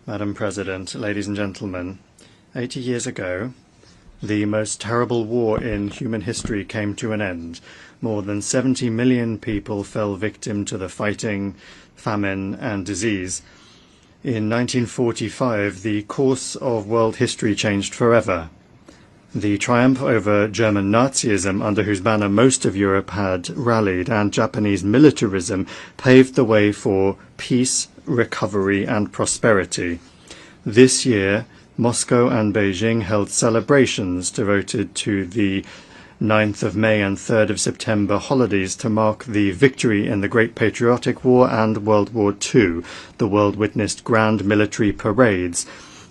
Madam President, ladies and gentlemen, 80 years ago, the most terrible war in human history came to an end. More than 70 million people fell victim to the fighting, famine, and disease. In 1945, the course of world history changed forever. The triumph over German Nazism, under whose banner most of Europe had rallied, and Japanese militarism paved the way for peace, recovery, and prosperity. This year, Moscow and Beijing held celebrations devoted to the 9th of May and 3rd of September holidays to mark the victory in the Great Patriotic War and World War II. The world witnessed grand military parades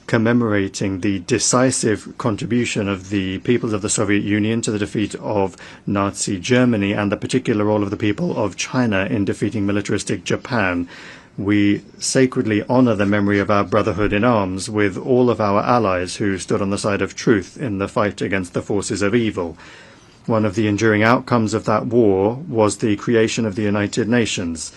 commemorating the decisive contribution of the peoples of the Soviet Union to the defeat of Nazi Germany and the particular role of the people of China in defeating militaristic Japan. We sacredly honor the memory of our brotherhood in arms with all of our allies who stood on the side of truth in the fight against the forces of evil. One of the enduring outcomes of that war was the creation of the United Nations.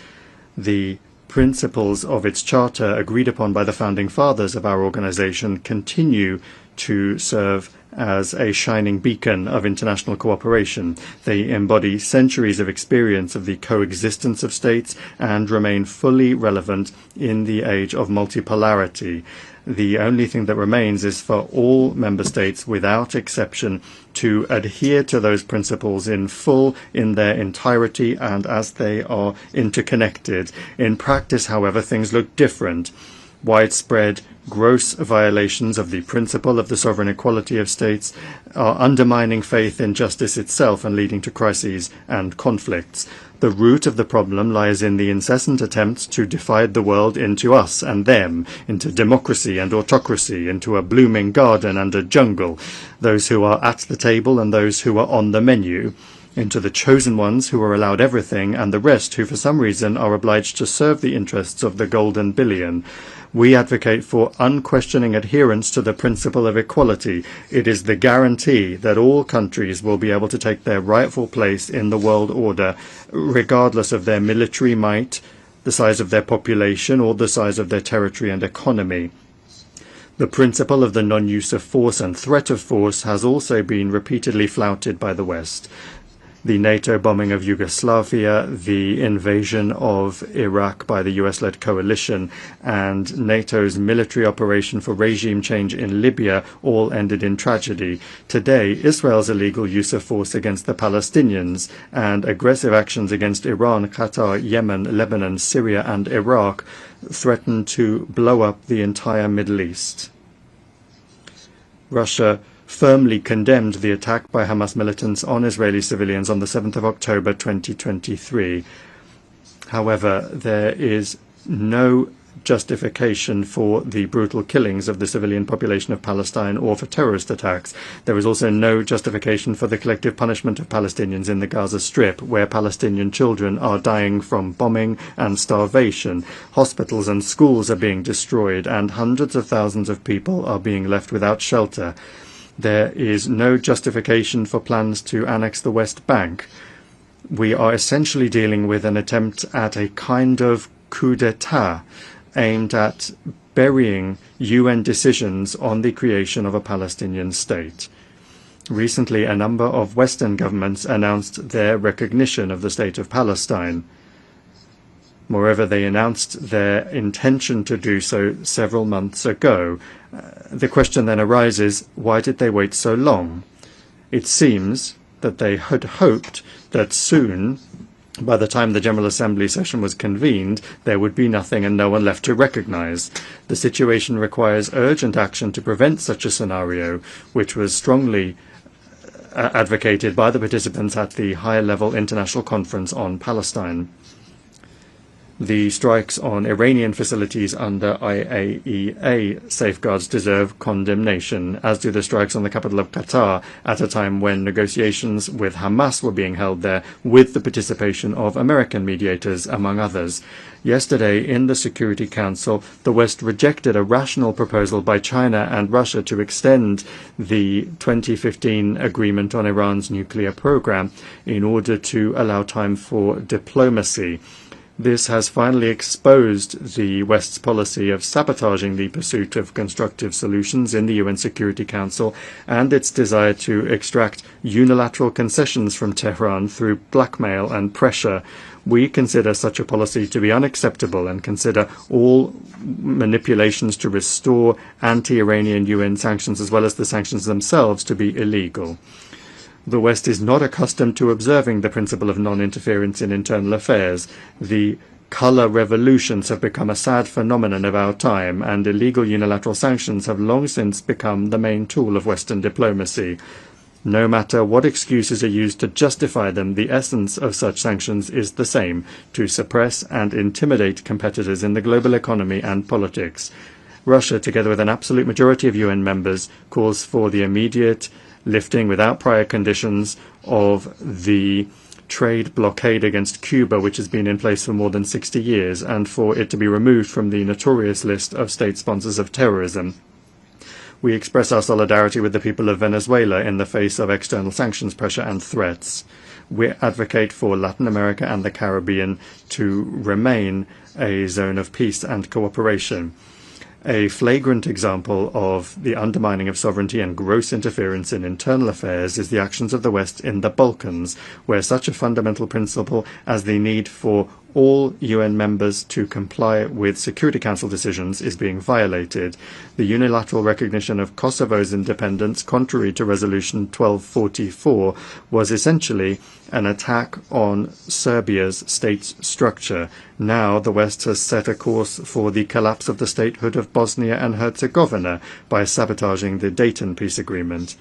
The principles of its charter agreed upon by the founding fathers of our organization continue to serve as a shining beacon of international cooperation. They embody centuries of experience of the coexistence of states and remain fully relevant in the age of multipolarity. The only thing that remains is for all member states, without exception, to adhere to those principles in full, in their entirety, and as they are interconnected. In practice, however, things look different. Widespread, gross violations of the principle of the sovereign equality of states are undermining faith in justice itself and leading to crises and conflicts. The root of the problem lies in the incessant attempts to divide the world into us and them, into democracy and autocracy, into a blooming garden and a jungle, those who are at the table and those who are on the menu, into the chosen ones who are allowed everything and the rest who for some reason are obliged to serve the interests of the golden billion. We advocate for unquestioning adherence to the principle of equality. It is the guarantee that all countries will be able to take their rightful place in the world order, regardless of their military might, the size of their population, or the size of their territory and economy. The principle of the non-use of force and threat of force has also been repeatedly flouted by the West. The NATO bombing of Yugoslavia, the invasion of Iraq by the US-led coalition, and NATO's military operation for regime change in Libya all ended in tragedy. Today, Israel's illegal use of force against the Palestinians and aggressive actions against Iran, Qatar, Yemen, Lebanon, Syria, and Iraq threaten to blow up the entire Middle East. Russia firmly condemned the attack by Hamas militants on Israeli civilians on the 7th of October 2023. However, there is no justification for the brutal killings of the civilian population of Palestine or for terrorist attacks. There is also no justification for the collective punishment of Palestinians in the Gaza Strip, where Palestinian children are dying from bombing and starvation. Hospitals and schools are being destroyed, and hundreds of thousands of people are being left without shelter. There is no justification for plans to annex the West Bank. We are essentially dealing with an attempt at a kind of coup d'etat aimed at burying UN decisions on the creation of a Palestinian state. Recently, a number of Western governments announced their recognition of the state of Palestine. Moreover, they announced their intention to do so several months ago. The question then arises, why did they wait so long? It seems that they had hoped that soon, by the time the General Assembly session was convened, there would be nothing and no one left to recognize. The situation requires urgent action to prevent such a scenario, which was strongly advocated by the participants at the high-level international conference on Palestine. The strikes on Iranian facilities under IAEA safeguards deserve condemnation, as do the strikes on the capital of Qatar at a time when negotiations with Hamas were being held there with the participation of American mediators, among others. Yesterday, in the Security Council, the West rejected a rational proposal by China and Russia to extend the 2015 agreement on Iran's nuclear program in order to allow time for diplomacy. This has finally exposed the West's policy of sabotaging the pursuit of constructive solutions in the UN Security Council and its desire to extract unilateral concessions from Tehran through blackmail and pressure. We consider such a policy to be unacceptable and consider all manipulations to restore anti-Iranian UN sanctions as well as the sanctions themselves to be illegal. The West is not accustomed to observing the principle of non-interference in internal affairs. The color revolutions have become a sad phenomenon of our time, and illegal unilateral sanctions have long since become the main tool of Western diplomacy. No matter what excuses are used to justify them, the essence of such sanctions is the same: to suppress and intimidate competitors in the global economy and politics. Russia, together with an absolute majority of UN members, calls for the immediate lifting without prior conditions of the trade blockade against Cuba, which has been in place for more than 60 years, and for it to be removed from the notorious list of state sponsors of terrorism. We express our solidarity with the people of Venezuela in the face of external sanctions pressure and threats. We advocate for Latin America and the Caribbean to remain a zone of peace and cooperation. A flagrant example of the undermining of sovereignty and gross interference in internal affairs is the actions of the West in the Balkans, where such a fundamental principle as the need for all UN members to comply with Security Council decisions is being violated. The unilateral recognition of Kosovo's independence, contrary to Resolution 1244, was essentially an attack on Serbia's state structure. Now the West has set a course for the collapse of the statehood of Bosnia and Herzegovina by sabotaging the Dayton peace agreement.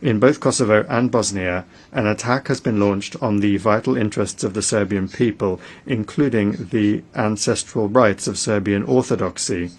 In both Kosovo and Bosnia, an attack has been launched on the vital interests of the Serbian people, including the ancestral rights of Serbian Orthodoxy.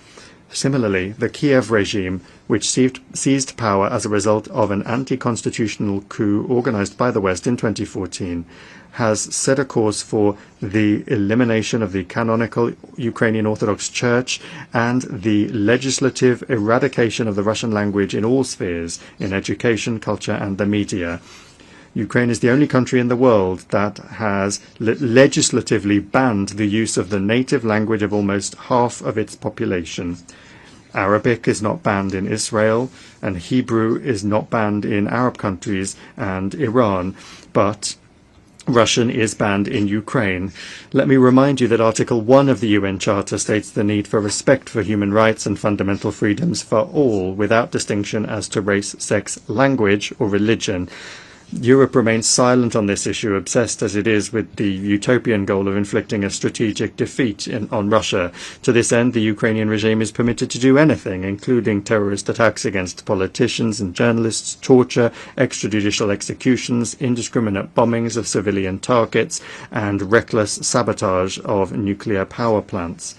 Similarly, the Kiev regime, which seized power as a result of an anti-constitutional coup organized by the West in 2014, has set a course for the elimination of the canonical Ukrainian Orthodox Church and the legislative eradication of the Russian language in all spheres, in education, culture, and the media. Ukraine is the only country in the world that has legislatively banned the use of the native language of almost half of its population. Arabic is not banned in Israel, and Hebrew is not banned in Arab countries and Iran, but Russian is banned in Ukraine. Let me remind you that Article 1 of the UN Charter states the need for respect for human rights and fundamental freedoms for all, without distinction as to race, sex, language, or religion. Europe remains silent on this issue, obsessed as it is with the utopian goal of inflicting a strategic defeat on Russia. To this end, the Ukrainian regime is permitted to do anything, including terrorist attacks against politicians and journalists, torture, extrajudicial executions, indiscriminate bombings of civilian targets, and reckless sabotage of nuclear power plants.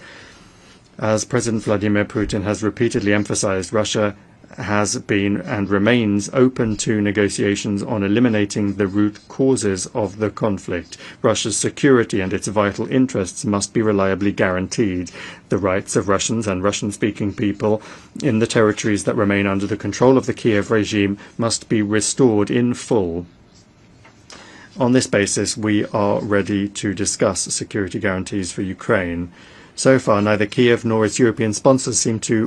As President Vladimir Putin has repeatedly emphasized, Russia has been and remains open to negotiations on eliminating the root causes of the conflict. Russia's security and its vital interests must be reliably guaranteed. The rights of Russians and Russian-speaking people in the territories that remain under the control of the Kiev regime must be restored in full. On this basis, we are ready to discuss security guarantees for Ukraine. So far, neither Kiev nor its European sponsors seem to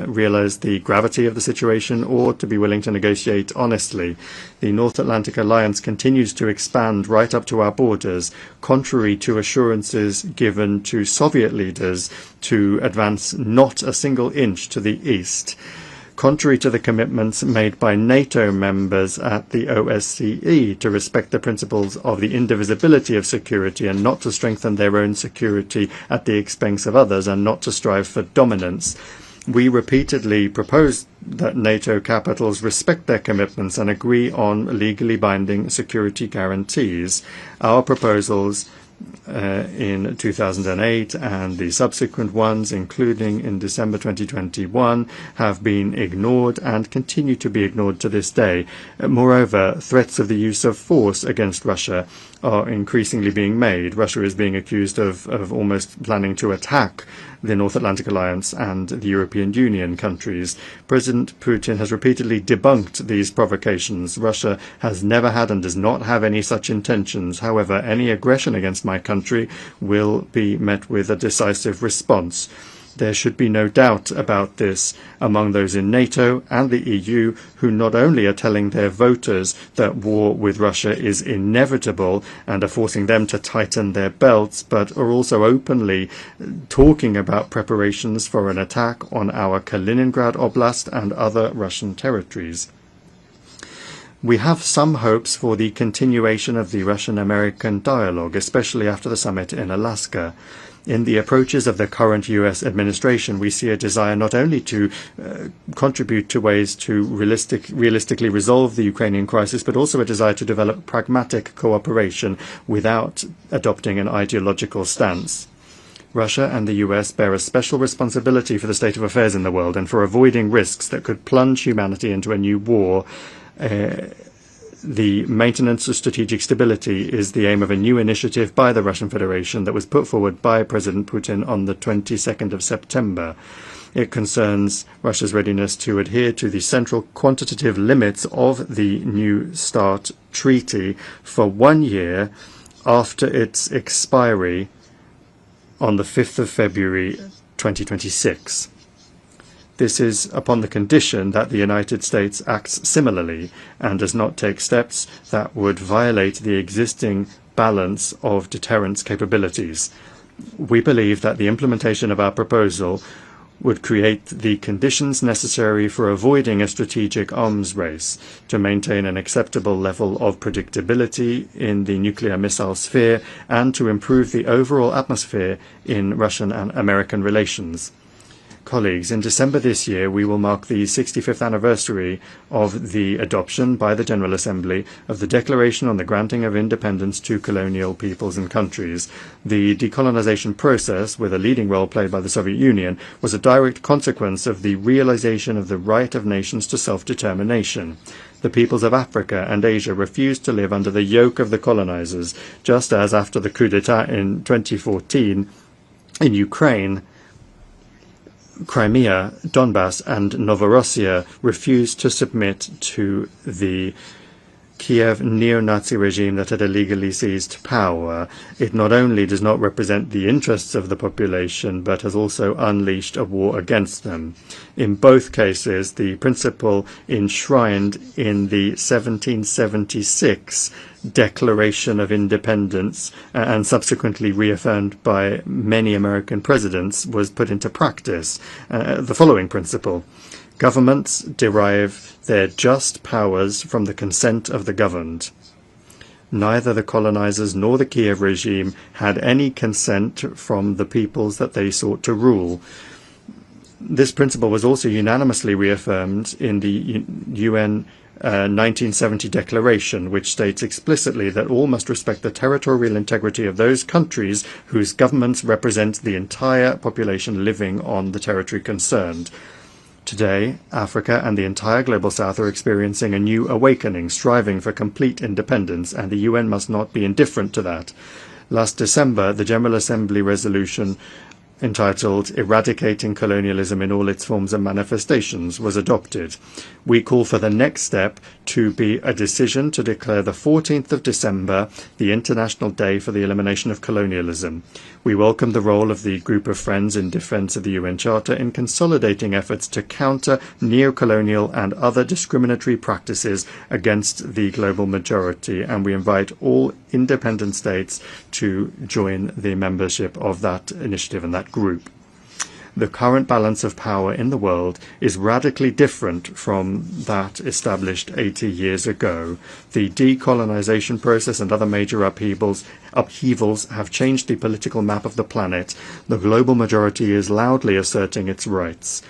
realize the gravity of the situation or to be willing to negotiate honestly. The North Atlantic Alliance continues to expand right up to our borders, contrary to assurances given to Soviet leaders to advance not a single inch to the east. Contrary to the commitments made by NATO members at the OSCE to respect the principles of the indivisibility of security and not to strengthen their own security at the expense of others and not to strive for dominance, we repeatedly propose that NATO capitals respect their commitments and agree on legally binding security guarantees. Our proposals in 2008 and the subsequent ones, including in December 2021, have been ignored and continue to be ignored to this day. Moreover, threats of the use of force against Russia are increasingly being made. Russia is being accused of almost planning to attack the North Atlantic Alliance and the European Union countries. President Putin has repeatedly debunked these provocations. Russia has never had and does not have any such intentions. However, any aggression against my country will be met with a decisive response. There should be no doubt about this among those in NATO and the EU, who not only are telling their voters that war with Russia is inevitable and are forcing them to tighten their belts, but are also openly talking about preparations for an attack on our Kaliningrad Oblast and other Russian territories. We have some hopes for the continuation of the Russian-American dialogue, especially after the summit in Alaska. In the approaches of the current US administration, we see a desire not only to contribute to ways to realistically resolve the Ukrainian crisis, but also a desire to develop pragmatic cooperation without adopting an ideological stance. Russia and the US bear a special responsibility for the state of affairs in the world and for avoiding risks that could plunge humanity into a new war. The maintenance of strategic stability is the aim of a new initiative by the Russian Federation that was put forward by President Putin on the 22nd of September. It concerns Russia's readiness to adhere to the central quantitative limits of the New START treaty for 1 year after its expiry on the 5th of February 2026. This is upon the condition that the United States acts similarly and does not take steps that would violate the existing balance of deterrence capabilities. We believe that the implementation of our proposal would create the conditions necessary for avoiding a strategic arms race, to maintain an acceptable level of predictability in the nuclear missile sphere, and to improve the overall atmosphere in Russian and American relations. Colleagues, in December this year, we will mark the 65th anniversary of the adoption by the General Assembly of the Declaration on the Granting of Independence to Colonial Peoples and Countries. The decolonization process, with a leading role played by the Soviet Union, was a direct consequence of the realization of the right of nations to self-determination. The peoples of Africa and Asia refused to live under the yoke of the colonizers, just as after the coup d'etat in 2014 in Ukraine, Crimea, Donbass and Novorossiya refused to submit to the Kiev neo-Nazi regime that had illegally seized power. It not only does not represent the interests of the population, but has also unleashed a war against them. In both cases, the principle enshrined in the 1776 Declaration of Independence and subsequently reaffirmed by many American presidents was put into practice. The following principle: governments derive their just powers from the consent of the governed. Neither the colonizers nor the Kiev regime had any consent from the peoples that they sought to rule. This principle was also unanimously reaffirmed in the UN 1970 Declaration, which states explicitly that all must respect the territorial integrity of those countries whose governments represent the entire population living on the territory concerned. Today, Africa and the entire Global South are experiencing a new awakening, striving for complete independence, and the UN must not be indifferent to that. Last December, the General Assembly resolution entitled Eradicating Colonialism in All Its Forms and Manifestations was adopted. We call for the next step to be a decision to declare the 14th of December the International Day for the Elimination of Colonialism. We welcome the role of the Group of Friends in Defence of the UN Charter in consolidating efforts to counter neo-colonial and other discriminatory practices against the global majority, and we invite all independent states to join the membership of that initiative and that group. The current balance of power in the world is radically different from that established 80 years ago. The decolonization process and other major upheavals have changed the political map of the planet. The global majority is loudly asserting its rights.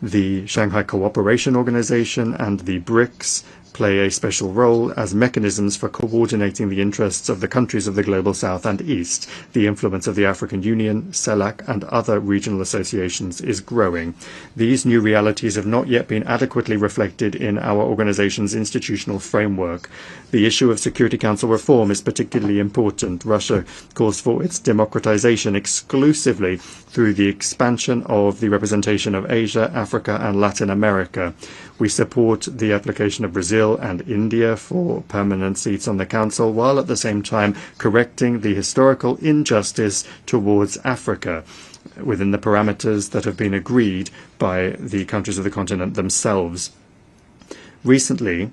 The Shanghai Cooperation Organization and the BRICS play a special role as mechanisms for coordinating the interests of the countries of the Global South and East. The influence of the African Union, CELAC, and other regional associations is growing. These new realities have not yet been adequately reflected in our organization's institutional framework. The issue of Security Council reform is particularly important. Russia calls for its democratization exclusively through the expansion of the representation of Asia, Africa, and Latin America. We support the application of Brazil and India for permanent seats on the Council, while at the same time correcting the historical injustice towards Africa within the parameters that have been agreed by the countries of the continent themselves. Recently,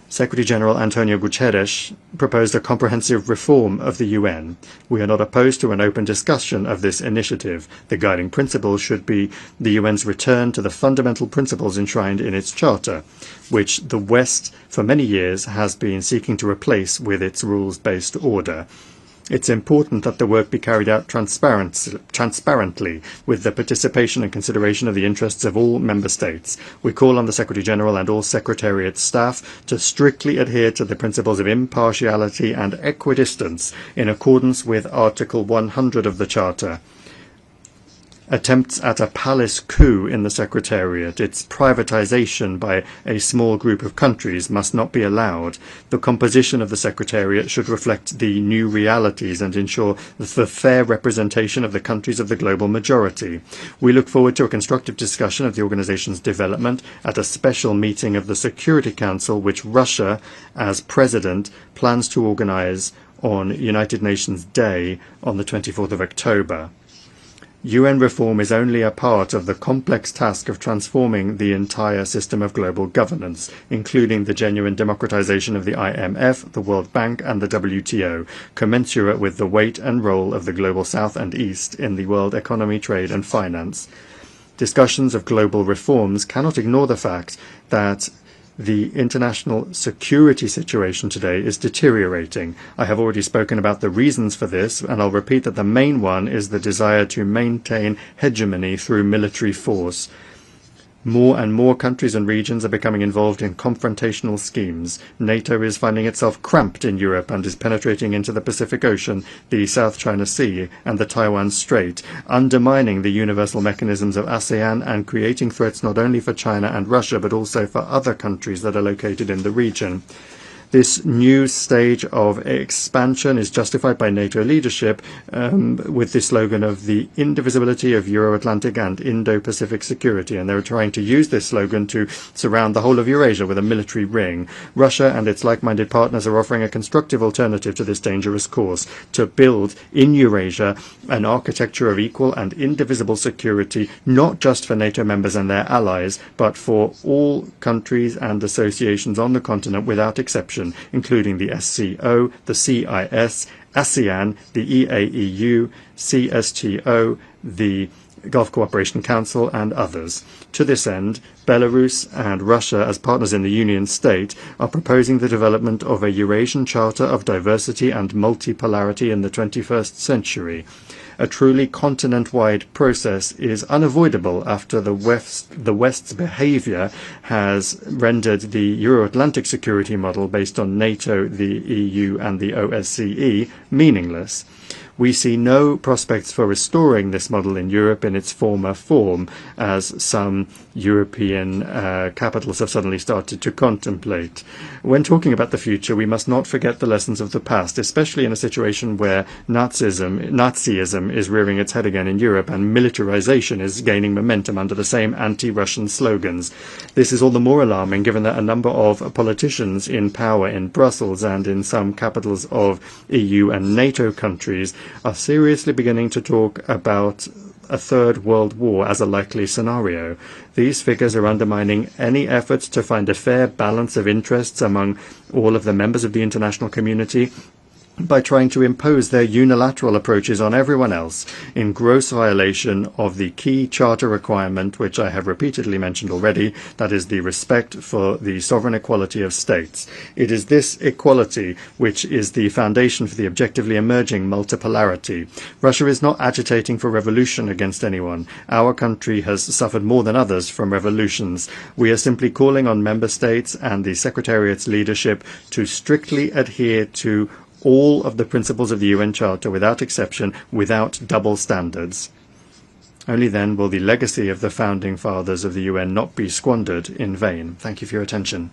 Secretary-General Antonio Guterres proposed a comprehensive reform of the UN. We are not opposed to an open discussion of this initiative. The guiding principle should be the UN's return to the fundamental principles enshrined in its charter, which the West for many years has been seeking to replace with its rules-based order. It's important that the work be carried out transparently, with the participation and consideration of the interests of all member states. We call on the Secretary-General and all Secretariat staff to strictly adhere to the principles of impartiality and equidistance in accordance with Article 100 of the Charter. Attempts at a palace coup in the Secretariat, its privatization by a small group of countries, must not be allowed. The composition of the Secretariat should reflect the new realities and ensure the fair representation of the countries of the global majority. We look forward to a constructive discussion of the organization's development at a special meeting of the Security Council, which Russia, as president, plans to organize on United Nations Day on the 24th of October. UN reform is only a part of the complex task of transforming the entire system of global governance, including the genuine democratization of the IMF, the World Bank, and the WTO, commensurate with the weight and role of the Global South and East in the world economy, trade, and finance. Discussions of global reforms cannot ignore the fact that the international security situation today is deteriorating. I have already spoken about the reasons for this, and I'll repeat that the main one is the desire to maintain hegemony through military force. More and more countries and regions are becoming involved in confrontational schemes. NATO is finding itself cramped in Europe and is penetrating into the Pacific Ocean, the South China Sea, and the Taiwan Strait, undermining the universal mechanisms of ASEAN and creating threats not only for China and Russia, but also for other countries that are located in the region. This new stage of expansion is justified by NATO leadership with the slogan of the indivisibility of Euro-Atlantic and Indo-Pacific security, and they're trying to use this slogan to surround the whole of Eurasia with a military ring. Russia and its like-minded partners are offering a constructive alternative to this dangerous course, to build in Eurasia an architecture of equal and indivisible security, not just for NATO members and their allies, but for all countries and associations on the continent without exception, including the SCO, the CIS, ASEAN, the EAEU, CSTO, the Gulf Cooperation Council, and others. To this end, Belarus and Russia, as partners in the Union State, are proposing the development of a Eurasian Charter of Diversity and Multipolarity in the 21st century. A truly continent-wide process is unavoidable after the West's behavior has rendered the Euro-Atlantic security model based on NATO, the EU, and the OSCE meaningless. We see no prospects for restoring this model in Europe in its former form, as some European capitals have suddenly started to contemplate. When talking about the future, we must not forget the lessons of the past, especially in a situation where Nazism is rearing its head again in Europe and militarization is gaining momentum under the same anti-Russian slogans. This is all the more alarming given that a number of politicians in power in Brussels and in some capitals of EU and NATO countries are seriously beginning to talk about a third world war as a likely scenario. These figures are undermining any efforts to find a fair balance of interests among all of the members of the international community, by trying to impose their unilateral approaches on everyone else in gross violation of the key charter requirement, which I have repeatedly mentioned already, that is the respect for the sovereign equality of states. It is this equality which is the foundation for the objectively emerging multipolarity. Russia is not agitating for revolution against anyone. Our country has suffered more than others from revolutions. We are simply calling on member states and the Secretariat's leadership to strictly adhere to all of the principles of the UN Charter without exception, without double standards. Only then will the legacy of the founding fathers of the UN not be squandered in vain. Thank you for your attention.